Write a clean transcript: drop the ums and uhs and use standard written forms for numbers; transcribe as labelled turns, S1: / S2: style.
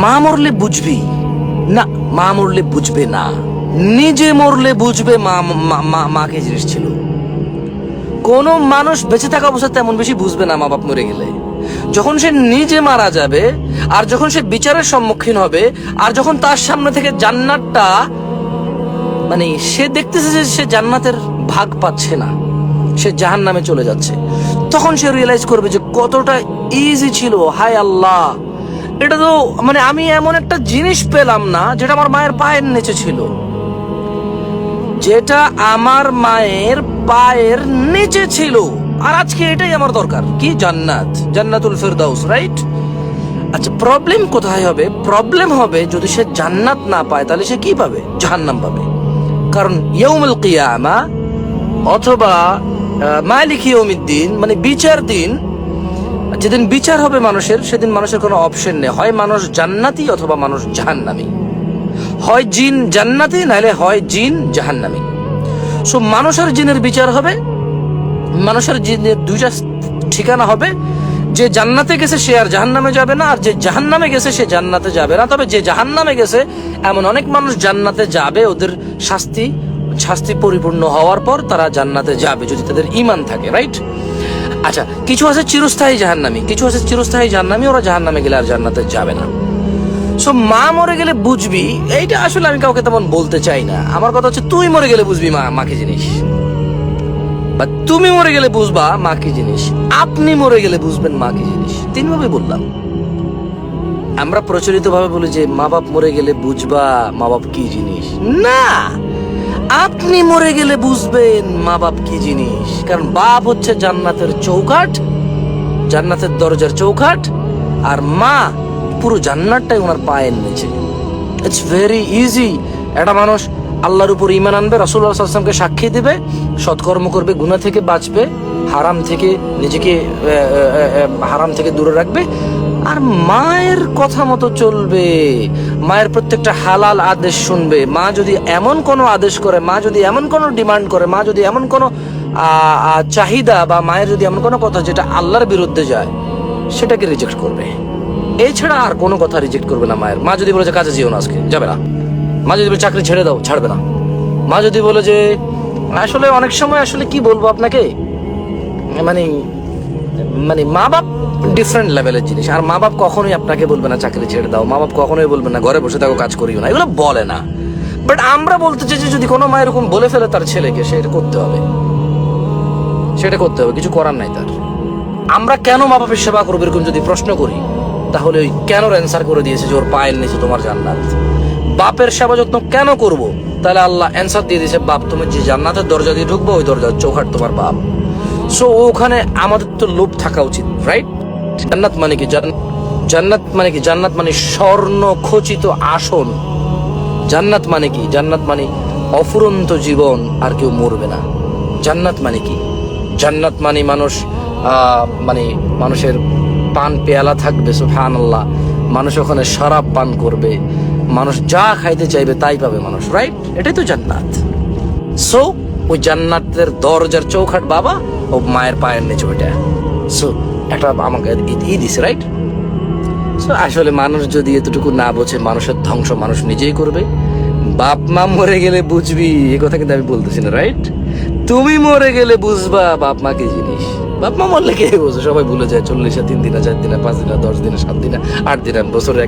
S1: মা মরলে বুঝবি না, মা মরলে বুঝবে না, নিজে মরলে বুঝবে মা কি জিনিস ছিল। কোন মানুষ বেঁচে থাকা অবস্থায় তেমন বেশি বুঝবে না মা বাপ মরে গেলে। যখন সে নিজে মারা যাবে, আর যখন সে বিচারের সম্মুখীন হবে, আর যখন তার সামনে থেকে জান্নাতটা মানে সে দেখতেছে যে সে জান্নাতের ভাগ পাচ্ছে না, সে জাহান্নামে চলে যাচ্ছে, তখন সে রিয়েলাইজ করবে যে কতটা ইজি ছিল। হায় আল্লাহ, এটা তো মানে আমি এমন একটা জিনিস পেলাম না যেটা আমার মায়ের পায়ের নিচে ছিল, যেটা আমার মায়ের পায়ের নিচে ছিল, আর আজকে এটাই আমার দরকার। কি? জান্নাত, জান্নাতুল ফিরদাউস, রাইট? আচ্ছা, প্রবলেম কোথায় হবে? প্রবলেম হবে যদি সে জান্নাত না পায়, তাহলে সে কি পাবে? জাহান্নাম পাবে। কারণ ইয়াউমুল কিয়ামা অথবা মালিক ইয়াউমিদ্দিন মানে বিচার দিন, যেদিন বিচার হবে মানুষের, সেদিন মানুষের কোনো অপশন নেই, হয় মানুষ জান্নাতি অথবা মানুষ জাহান্নামী, হয় জিন জান্নাতি নাহলে হয় জিন জাহান্নামী। সো মানুষ আর জিনের বিচার হবে, মানুষের জিনের দুইটা ঠিকানা হবে। যে জান্নাতে গেছে সে আর জাহান্নামে যাবে না, আর যে জাহান্নামে গেছে সে জান্নাতে যাবে না। তবে যে জাহান্নামে গেছে এমন অনেক মানুষ জান্নাতে যাবে, ওদের শাস্তি পরিপূর্ণ হওয়ার পর তারা জান্নাতে যাবে যদি তাদের ঈমান থাকে, রাইট? আচ্ছা, কিছু আছে চিরস্থায়ী জাহান্নামী, কিছু আছে চিরস্থায়ী জাহান্নামী, ওরা জাহান্নামে গেলে আর জান্নাতে যাবে না। সো মা মরে গেলে বুঝবি, এইটা আসলে আমি কাউকে তেমন বলতে চাই না। আমার কথা হচ্ছে তুই মরে গেলে বুঝবি মা কি জিনিস, বা তুমি মরে গেলে বুঝবা মা কি জিনিস, আপনি মরে গেলে বুঝবেন মা কি জিনিস। তিনভাবে বললাম। আমরা প্রচলিত ভাবে বলি যে মা বাপ মরে গেলে বুঝবা মা বাপ কি জিনিস। না, আপনি মরে গেলে বুঝবেন মা বাপ কি জিনিস। কারণ বাপ হচ্ছে জান্নাতের চৌকাঠ, জান্নাতের দরজার চৌকাঠ, আর মা পুরো জান্নাতটাই ওনার পায়ের নিচে। It's very easy. একটা মানুষ আল্লাহর উপর ঈমান আনবে, রাসূলুল্লাহ সাল্লাল্লাহু আলাইহি ওয়াসাল্লামকে সাক্ষী দিবে, সৎকর্ম করবে, গুনাহ থেকে বাঁচবে, হারাম থেকে নিজেকে হারাম থেকে দূরে রাখবে, আর মায়ের কথা মতো চলবে, মায়ের প্রত্যেকটা হালাল আদেশ শুনবে। মা যদি এমন কোনো আদেশ করে, মা যদি এমন কোনো ডিমান্ড করে, মা যদি এমন কোনো চাহিদা, বা মায়ের যদি এমন কোনো কথা যেটা আল্লাহর বিরুদ্ধে যায়, সেটাকে রিজেক্ট করবে। এছাড়া আর কোনো কথা রিজেক্ট করবে না মায়ের। মা যদি বলে যে কাজে যেও না আজকে, যাবে না। মা যদি বলে চাকরি ছেড়ে দাও, ছাড়বে না। মা যদি বলে যে আসলে অনেক সময় আসলে কি বলবো আপনাকে, মানে মানে মা বাপ ডিফারেন্ট লেভেলের জিনিস। আর মা বাপ কখনোই আপনাকে বলবে না চাকরি ছেড়ে দাও, মা বাপ কখনোই বলবে না ঘরে বসে থাকো কাজ করিও না, এগুলো বলে না। বাট আমরা বলতে চাই যে যদি কোনো মা এরকম বলে ফেলে তার ছেলেকে, সেটা করতে হবে, সেটা করতে হবে, কিছু করার নাই তার। আমরা কেন মা বাপের সেবা করবো এরকম যদি প্রশ্ন করি, তাহলে ওই কেনর অ্যান্সার করে দিয়েছে যে ওর পায়ের নিচে তোমার জান্নাত। বাপের সেবা যত্ন কেন করব, তাহলে আল্লাহ অ্যান্সার দিয়ে দিয়েছে বাপ তুমি যে জান্নাতের দরজা দিয়ে ঢুকবো, ওই দরজার চৌকাঠ তোমার বাপ। সো ওখানে আমাদের তো লোভ থাকা উচিত, রাইট? জান্নাত মানে কি? জান্নাত মানে কি? জান্নাত মানে স্বর্ণ খচিত আসন। জান্নাত মানে কি? জান্নাত মানে অফুরন্ত জীবন, আর কেউ মরবে না। জান্নাত মানে কি? জান্নাত মানে মানুষ মানে মানুষের পান পেয়ালা থাকবে, সুবহানাল্লাহ, মানুষ ওখানে শরাব পান করবে, মানুষ যা খাইতে চাইবে তাই পাবে মানুষ, রাইট? এটাই তো জান্নাত। সো ওই জান্নাতের দরজার চৌকাঠ বাবা ও মায়ের পায়ের নিচে ওইটা। সো একটা আমাকে দিছে, রাইট? সো আসলে মানুষ যদি এতটুকু না বোঝে, মানুষের ধ্বংস মানুষ নিজেই করবে। বাপ মা মরে গেলে বুঝবি, এ কথা কিন্তু আমি বলতেছি না, রাইট? তুমি মরে গেলে বুঝবা বাপ মা কি জিনিস। বাপ মা মরলে কে বোঝে? সবাই ভুলে যায়। 40 3 দিন 4 দিন 5 দিন 10 দিন 7 দিন 8 দিন বছরে